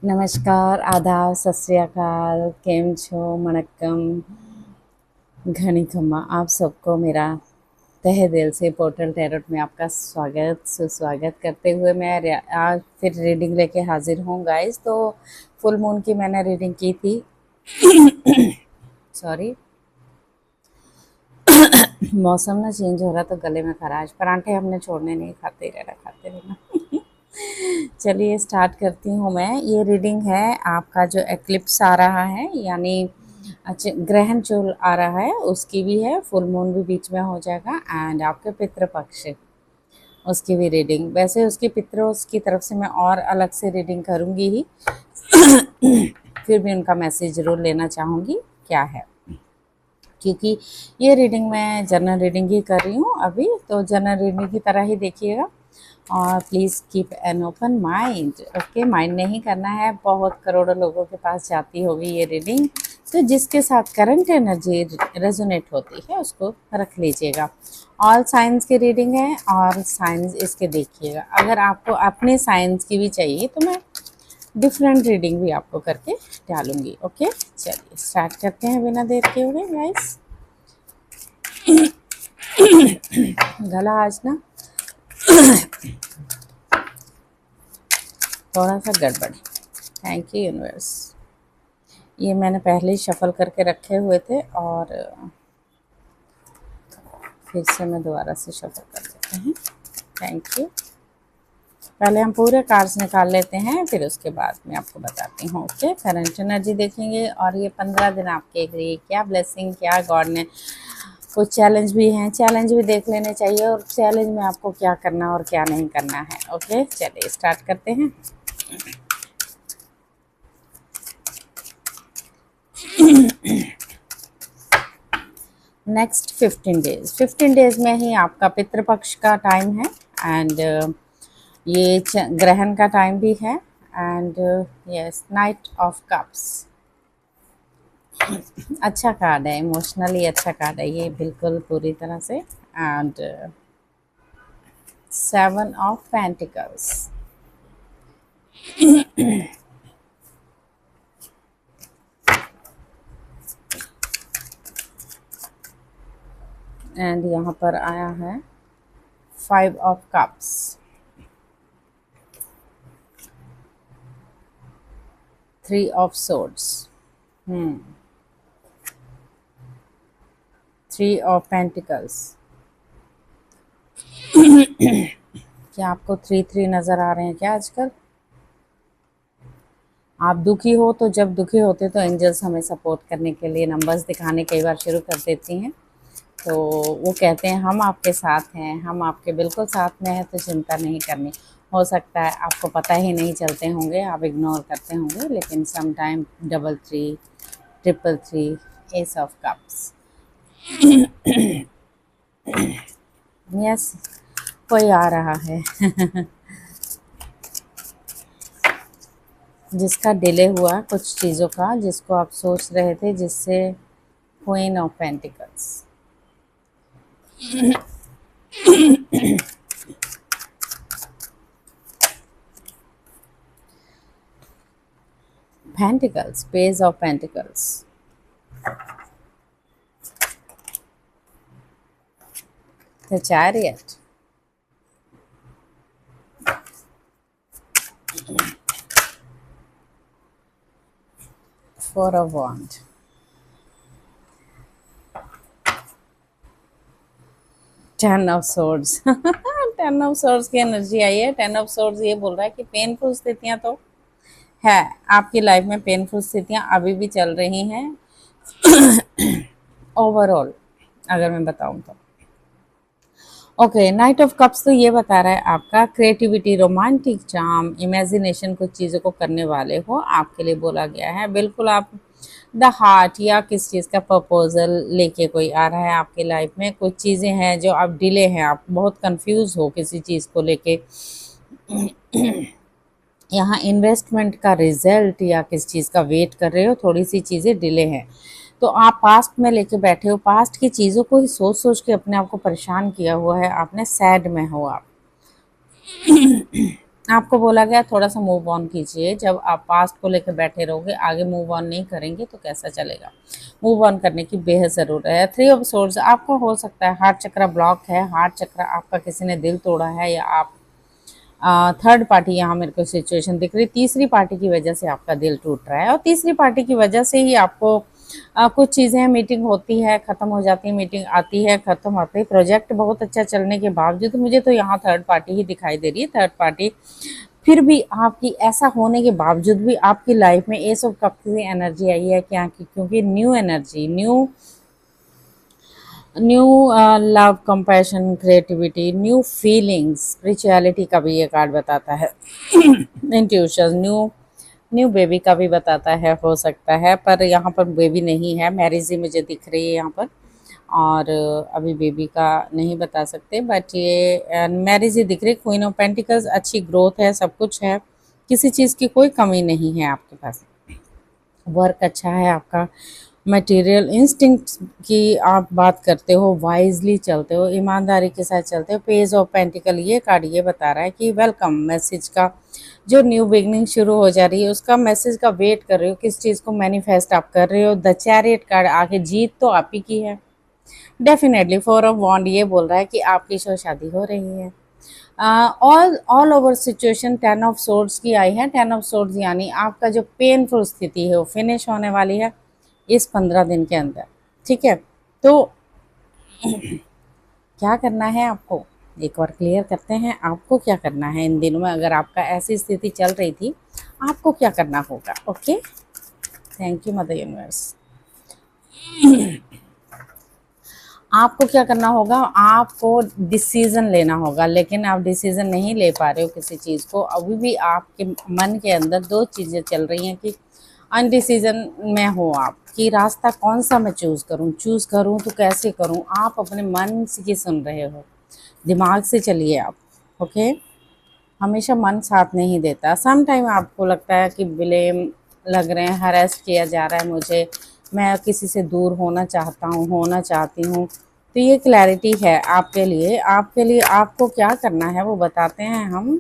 नमस्कार, आदाब, सत श्री अकाल, केम छो, वणक्कम, घनी खम्मा। आप सबको मेरा तहे दिल से पोर्टल टैरोट में आपका स्वागत सुस्वागत करते हुए मैं आज फिर रीडिंग लेके हाजिर हूँ गाइस। तो फुल मून की मैंने रीडिंग की थी। सॉरी, मौसम ना चेंज हो रहा तो गले में खराश। परांठे हमने छोड़ने नहीं, खाते रहना। चलिए स्टार्ट करती हूँ मैं। ये रीडिंग है आपका जो एक्लिप्स आ रहा है, यानी अच्छा ग्रहण जो आ रहा है उसकी भी है, फुल मून भी बीच में हो जाएगा, एंड आपके पितृपक्ष उसकी भी रीडिंग। वैसे उसके पितरों की तरफ से मैं और अलग से रीडिंग करूँगी ही, फिर भी उनका मैसेज ज़रूर लेना चाहूँगी क्या है, क्योंकि ये रीडिंग मैं जनरल रीडिंग ही कर रही हूँ अभी, तो जनरल रीडिंग की तरह ही देखिएगा और please keep an open mind. Okay, mind नहीं करना है। बहुत करोड़ों लोगों के पास जाती होगी ये रीडिंग, तो जिसके साथ करंट एनर्जी रेजोनेट होती है उसको रख लीजिएगा। ऑल साइंस की रीडिंग है और साइंस इसके देखिएगा। अगर आपको अपने साइंस की भी चाहिए तो मैं डिफरेंट रीडिंग भी आपको करके डालूंगी। ओके, चलिए स्टार्ट करते हैं बिना देर के हुए गाइस। गला आज ना थोड़ा सा गड़बड़। Thank you universe. ये मैंने पहले ही शफल करके रखे हुए थे और फिर से मैं दोबारा से शफल कर देते हैं। Thank you. पहले हम पूरे कार्ड्स निकाल लेते हैं, फिर उसके बाद मैं आपको बताती हूँ। ओके, करंट एनर्जी देखेंगे और ये 15 दिन आपके लिए क्या ब्लेसिंग, क्या गॉड ने कुछ चैलेंज भी हैं, चैलेंज भी देख लेने चाहिए, और चैलेंज में आपको क्या करना और क्या नहीं करना है। ओके, चलिए स्टार्ट करते हैं। नेक्स्ट 15 डेज में ही आपका पितृपक्ष का टाइम है, एंड ये ग्रहण का टाइम भी है, and yes night of cups. अच्छा कार्ड है, इमोशनली अच्छा कार्ड है ये बिल्कुल पूरी तरह से। And 7 of pentacles. एंड यहाँ पर आया है 5 of cups. 3 of swords. 3 of pentacles. क्या आपको 3 नज़र आ रहे हैं क्या आजकल? आप दुखी हो तो जब दुखी होते तो एंजल्स हमें सपोर्ट करने के लिए नंबर्स दिखाने कई बार शुरू कर देती हैं, तो वो कहते हैं हम आपके साथ हैं, हम आपके बिल्कुल साथ में हैं, तो चिंता नहीं करनी। हो सकता है आपको पता ही नहीं चलते होंगे, आप इग्नोर करते होंगे, लेकिन some time 333, 333, ace of cups. Yes, कोई आ रहा है जिसका डिले हुआ कुछ चीज़ों का, जिसको आप सोच रहे थे, जिससे queen of pentacles. Pentacles, page of pentacles. The chariot. Four of Wands। 10 of Swords। 10 of Swords की एनर्जी आई है। 10 ऑफ Swords ये बोल रहा है कि पेनफुल स्थितियां तो है आपकी लाइफ में, पेनफुल स्थितियां अभी भी चल रही हैं ओवरऑल अगर मैं बताऊं तो। ओके, नाइट ऑफ कप्स तो ये बता रहा है आपका क्रिएटिविटी, रोमांटिक चार्म, इमेजिनेशन, कुछ चीज़ों को करने वाले हो, आपके लिए बोला गया है। बिल्कुल आप द हार्ट या किस चीज़ का प्रपोजल लेके कोई आ रहा है आपकी लाइफ में। कुछ चीज़ें हैं जो आप डिले हैं, आप बहुत कंफ्यूज हो किसी चीज़ को लेके। यहाँ इन्वेस्टमेंट का रिजल्ट या किस चीज़ का वेट कर रहे हो, थोड़ी सी चीज़ें डिले हैं, तो आप पास्ट में लेके बैठे हो, पास्ट की चीज़ों को ही सोच सोच के अपने आप को परेशान किया हुआ है आपने, सैड में हो आप। आपको बोला गया थोड़ा सा मूव ऑन कीजिए। जब आप पास्ट को लेकर बैठे रहोगे, आगे मूव ऑन नहीं करेंगे तो कैसा चलेगा। मूव ऑन करने की बेहद ज़रूरत है। 3 ऑफ सोर्ड्स, आपको हो सकता है हार्ट चक्र ब्लॉक है, हार्ट चक्र आपका किसी ने दिल तोड़ा है, या आप थर्ड पार्टी, यहाँ मेरे को सिचुएशन दिख रही, तीसरी पार्टी की वजह से आपका दिल टूट रहा है, और तीसरी पार्टी की वजह से ही आपको कुछ चीज़ें, मीटिंग होती है ख़त्म हो जाती है, मीटिंग आती है ख़त्म होती है, प्रोजेक्ट बहुत अच्छा चलने के बावजूद मुझे तो यहाँ थर्ड पार्टी ही दिखाई दे रही है। थर्ड पार्टी फिर भी आपकी, ऐसा होने के बावजूद भी आपकी लाइफ में ये सब कब की एनर्जी आई है क्या कि, क्योंकि new energy, new new love, compassion, creativity, new feelings, spirituality का भी ये कार्ड बताता है। इंट्यूशन, न्यू न्यू बेबी का भी बताता है, हो सकता है, पर यहाँ पर बेबी नहीं है, मैरिज ही मुझे दिख रही है यहाँ पर, और अभी बेबी का नहीं बता सकते, बट ये मैरिज ही दिख रही। क्वीन ऑफ पेंटिकल्स, अच्छी ग्रोथ है, सब कुछ है, किसी चीज़ की कोई कमी नहीं है आपके पास। वर्क अच्छा है आपका, मटेरियल इंस्टिंक्ट की आप बात करते हो, वाइजली चलते हो, ईमानदारी के साथ चलते हो। पेज ऑफ पेंटिकल, ये कार्ड ये बता रहा है कि वेलकम मैसेज का, जो न्यू बिगनिंग शुरू हो जा रही है उसका मैसेज का वेट कर रहे हो, किस चीज़ को मैनिफेस्ट आप कर रहे हो। द चैरियट कार्ड आगे, जीत तो आप ही की है डेफिनेटली। 4 ऑफ वॉन्ड ये बोल रहा है कि आपकी शो शादी हो रही है। All over situation 10 of swords की आई है। 10 ऑफ सोर्ड्स यानी आपका जो पेनफुल स्थिति है वो फिनिश होने वाली है इस 15 दिन के अंदर, ठीक है। तो क्या करना है आपको, एक बार क्लियर करते हैं, आपको क्या करना है इन दिनों में, अगर आपका ऐसी स्थिति चल रही थी आपको क्या करना होगा। Okay, thank you mother universe. आपको क्या करना होगा, आपको डिसीज़न लेना होगा, लेकिन आप डिसीज़न नहीं ले पा रहे हो किसी चीज़ को। अभी भी आपके मन के अंदर दो चीज़ें चल रही हैं कि अनडिसीजन में हो आप, कि रास्ता कौन सा मैं चूज़ करूँ तो कैसे करूँ। आप अपने मन से की सुन रहे हो, दिमाग से चलिए आप। ओके, हमेशा मन साथ नहीं देता। सम टाइम आपको लगता है कि ब्लेम लग रहे हैं, हरेस किया जा रहा है मुझे, मैं किसी से दूर होना चाहता हूँ, होना चाहती हूँ। तो ये क्लैरिटी है आपके लिए। आपको क्या करना है वो बताते हैं हम।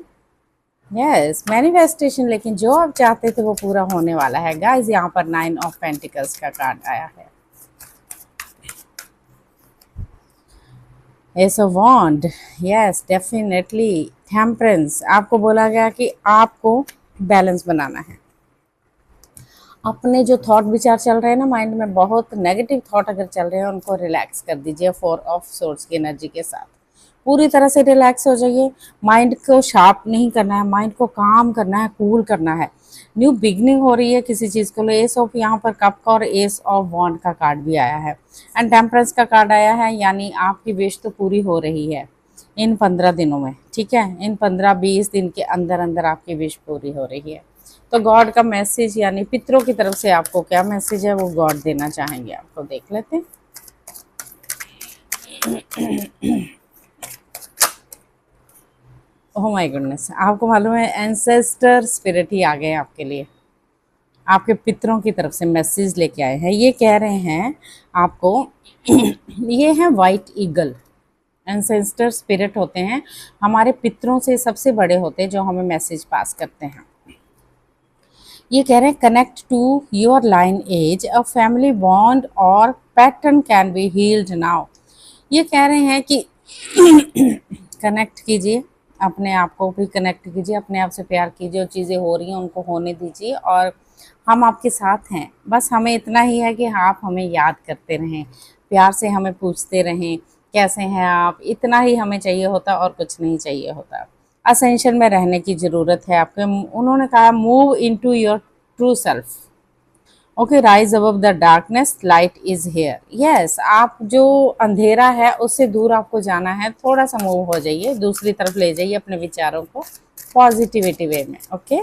यस, मैनिफेस्टेशन, लेकिन जो आप चाहते थे वो पूरा होने वाला है गाइस। यहाँ पर 9 ऑफ पेंटिकल्स का कार्ड आया है। Ace of wand, yes definitely. Temperance, आपको बोला गया कि आपको बैलेंस बनाना है। अपने जो थॉट विचार चल रहे हैं ना माइंड में, बहुत नेगेटिव थॉट अगर चल रहे हैं उनको रिलैक्स कर दीजिए 4 ऑफ सोर्ड्स की एनर्जी के साथ। पूरी तरह से रिलैक्स हो जाइए। माइंड को शार्प नहीं करना है, माइंड को काम करना है, कूल करना है। न्यू बिगनिंग हो रही है किसी चीज़ को। एस ऑफ, यहाँ पर कप का और एस ऑफ वॉन्ड का कार्ड भी आया है, एंड टेम्परेंस का कार्ड आया है, यानी आपकी विश तो पूरी हो रही है इन 15 दिनों में, ठीक है। इन 15-20 दिन के अंदर अंदर आपकी विश पूरी हो रही है। तो गॉड का मैसेज, यानी पितरों की तरफ से आपको क्या मैसेज है वो गॉड देना चाहेंगे आपको, देख लेते हैं। ओह माय गुडनेस, आपको मालूम है एंसेस्टर स्पिरिट ही आ गए आपके लिए, आपके पितरों की तरफ से मैसेज लेके आए हैं। ये कह रहे हैं आपको ये है वाइट ईगल। एंसेस्टर स्पिरिट होते हैं हमारे पितरों से सबसे बड़े होते हैं, जो हमें मैसेज पास करते हैं। ये कह रहे हैं connect to your lineage, a family bond और pattern can be healed now. ये कह रहे हैं कि कनेक्ट कीजिए, अपने आप को भी कनेक्ट कीजिए, अपने आप से प्यार कीजिए, जो चीज़ें हो रही हैं उनको होने दीजिए, और हम आपके साथ हैं। बस हमें इतना ही है कि आप हमें याद करते रहें, प्यार से हमें पूछते रहें कैसे हैं आप, इतना ही हमें चाहिए होता, और कुछ नहीं चाहिए होता। असेंशन में रहने की ज़रूरत है आपके। उन्होंने कहा move into your true self. Okay, rise above the darkness, light is here. Yes, आप जो अंधेरा है उससे दूर आपको जाना है, थोड़ा सा मूव हो जाइए, दूसरी तरफ ले जाइए अपने विचारों को पॉजिटिविटी वे में। ओके,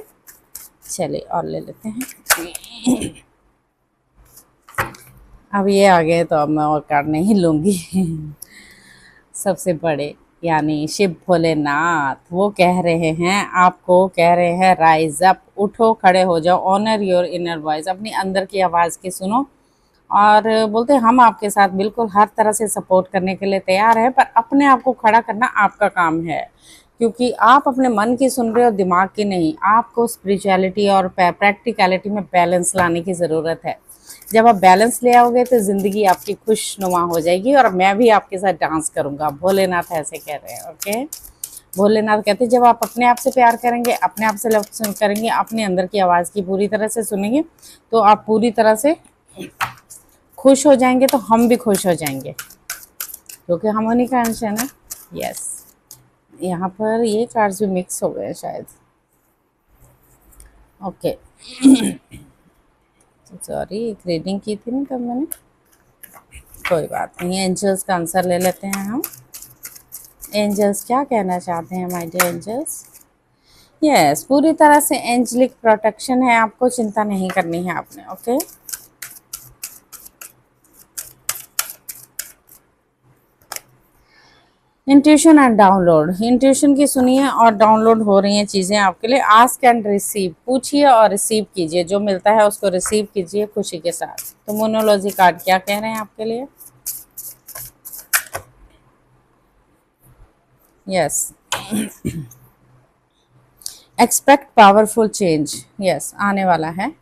चलिए और ले लेते हैं। अब ये आ गए तो अब मैं और कार्ड नहीं लूँगी। सबसे बड़े यानी शिव भोलेनाथ, वो कह रहे हैं आपको, कह रहे हैं राइज अप, उठो खड़े हो जाओ, ऑनर योर इनर वॉइस, अपनी अंदर की आवाज़ की सुनो। और बोलते हैं हम आपके साथ बिल्कुल हर तरह से सपोर्ट करने के लिए तैयार हैं, पर अपने आप को खड़ा करना आपका काम है। क्योंकि आप अपने मन की सुन रहे हो, दिमाग की नहीं। आपको स्पिरिचुअलिटी और प्रैक्टिकलिटी में बैलेंस लाने की ज़रूरत है। जब आप बैलेंस ले आओगे तो ज़िंदगी आपकी खुशनुमा हो जाएगी, और मैं भी आपके साथ डांस करूँगा। भोलेनाथ ऐसे कह रहे हैं, ओके। भोलेनाथ कहते हैं जब आप अपने आप से प्यार करेंगे, अपने आप से लव करेंगे, अपने अंदर की आवाज़ की पूरी तरह से सुनेंगे, तो आप पूरी तरह से खुश हो जाएंगे, तो हम भी खुश हो जाएंगे, क्योंकि हम उन्हीं का अंश है ना। यस, यहाँ पर ये कार्ड्स भी मिक्स हो गए शायद, ओके। सॉरी, एक रीडिंग की थी ना तब मैंने, कोई बात नहीं। एंजल्स का आंसर ले लेते हैं हम। एंजल्स क्या कहना चाहते हैं माय डियर एंजल्स? यस, पूरी तरह से एंजलिक प्रोटेक्शन है, आपको चिंता नहीं करनी है आपने, okay. Intuition and download. Intuition की सुनिए और डाउनलोड हो रही हैं चीज़ें आपके लिए। आस्क एंड रिसीव, पूछिए और रिसीव कीजिए, जो मिलता है उसको रिसीव कीजिए खुशी के साथ। तो मोनोलॉजी कार्ड क्या कह रहे हैं आपके लिए? Yes, expect powerful change. Yes, आने वाला है।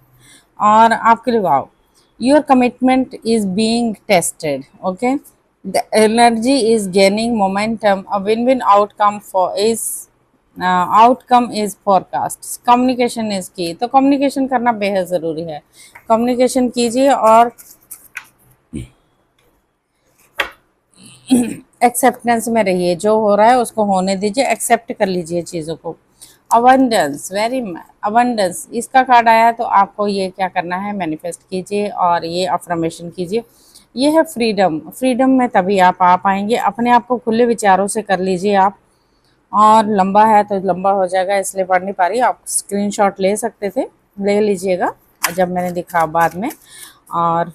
और आपके लिए wow, your commitment is being tested, okay. The energy is gaining momentum, a win win outcome for is outcome is forecast. Communication is की, तो कम्युनिकेशन करना बेहद ज़रूरी है। कम्युनिकेशन कीजिए और एक्सेप्टेंस में रहिए, जो हो रहा है उसको होने दीजिए, एक्सेप्ट कर लीजिए चीज़ों को। अबंडेंस, वेरी अबंडेंस इसका कार्ड आया है, तो आपको ये क्या करना है, मैनिफेस्ट कीजिए और ये अफर्मेशन कीजिए। ये है फ्रीडम। फ्रीडम में तभी आप आ पाएंगे, अपने आप को खुले विचारों से कर लीजिए आप। और लंबा है तो लंबा हो जाएगा, इसलिए पढ़ नहीं पा रही। आप स्क्रीनशॉट ले सकते थे, ले लीजिएगा जब मैंने दिखा बाद में। और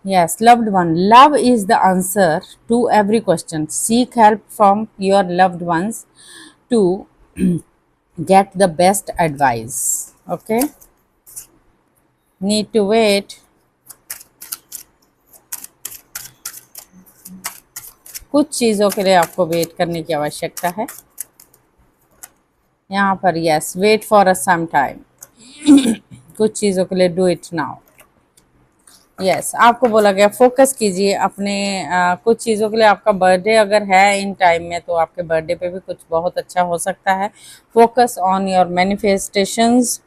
yes, loved one, love is the answer to every question. Seek help from your loved ones to get the best advice, okay. Need to wait, कुछ चीज़ों के लिए आपको वेट करने की आवश्यकता है यहाँ पर। Yes, wait for a some time, कुछ चीज़ों के लिए डू इट नाउ। यस, आपको बोला गया फोकस कीजिए अपने कुछ चीज़ों के लिए। आपका बर्थडे अगर है इन टाइम में, तो आपके बर्थडे पे भी कुछ बहुत अच्छा हो सकता है। फोकस ऑन योर मैनिफेस्टेशंस,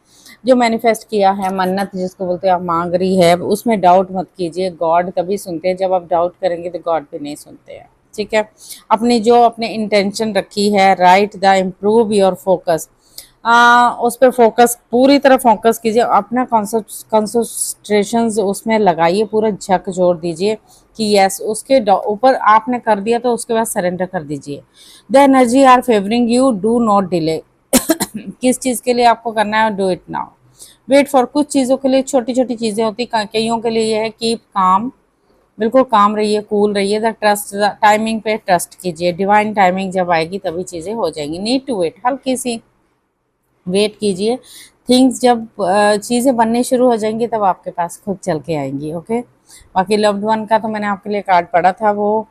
जो मैनिफेस्ट किया है, मन्नत जिसको बोलते हैं आप मांग रही है, उसमें डाउट मत कीजिए। गॉड तभी सुनते हैं जब आप डाउट करेंगे, तो गॉड भी नहीं सुनते हैं, ठीक है। अपनी जो अपने इंटेंशन रखी है, right the improve your focus, उस पर फोकस, पूरी तरह फोकस कीजिए, अपना कंसंट्रेशन उसमें लगाइए, पूरा झक जोड़ दीजिए कि यस, उसके ऊपर आपने कर दिया तो उसके बाद सरेंडर कर दीजिए। The energy are favouring you, do not delay. किस चीज़ के लिए आपको करना है, do it now. Wait for, कुछ चीज़ों के लिए छोटी छोटी चीज़ें होती, कईयों के लिए ये है कीप काम, बिल्कुल काम रहिए, कूल रहिए। द ट्रस्ट, टाइमिंग पे ट्रस्ट कीजिए, डिवाइन टाइमिंग जब आएगी तभी चीज़ें हो जाएंगी। नीड टू वेट, हल्की सी वेट कीजिए। थिंग्स जब चीज़ें बनने शुरू हो जाएंगी, तब आपके पास खुद चल के आएंगी, ओके। बाकी लव्ड वन का तो मैंने आपके लिए कार्ड पढ़ा था वो।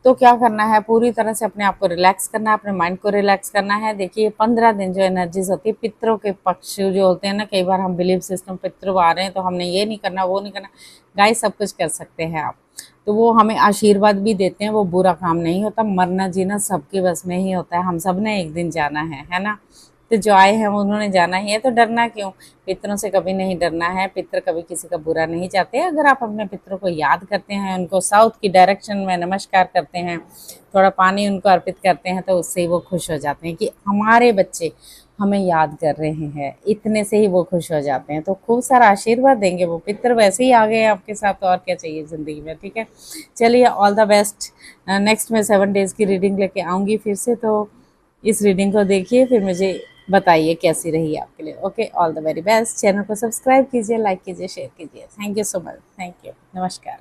तो क्या करना है, पूरी तरह से अपने आप को रिलैक्स करना है, अपने माइंड को रिलैक्स करना है। देखिए 15 दिन जो एनर्जीज होती है, पितरों के पक्ष जो होते हैं ना, कई बार हम बिलीव सिस्टम पितरों आ रहे हैं तो हमने ये नहीं करना, वो नहीं करना। गाइस, सब कुछ कर सकते हैं आप, तो वो हमें आशीर्वाद भी देते हैं, वो बुरा काम नहीं होता। मरना जीना सबके बस में ही होता है, हम सब ने एक दिन जाना है ना। तो जो आए हैं उन्होंने जाना ही है, तो डरना क्यों। पितरों से कभी नहीं डरना है, पितर कभी किसी का बुरा नहीं चाहते। अगर आप अपने पितरों को याद करते हैं, उनको साउथ की डायरेक्शन में नमस्कार करते हैं, थोड़ा पानी उनको अर्पित करते हैं, तो उससे ही वो खुश हो जाते हैं कि हमारे बच्चे हमें याद कर रहे हैं, इतने से ही वो खुश हो जाते हैं। तो खूब सारा आशीर्वाद देंगे वो पितर, वैसे ही आ गए आपके साथ, तो और क्या चाहिए ज़िंदगी में, ठीक है। चलिए, ऑल द बेस्ट। नेक्स्ट में 7 डेज़ की रीडिंग लेके आऊँगी फिर से, तो इस रीडिंग को देखिए, फिर मुझे बताइए कैसी रही आपके लिए, okay. All the very best. Channel को सब्सक्राइब कीजिए, लाइक कीजिए, शेयर कीजिए। Thank you so much, thank you, नमस्कार।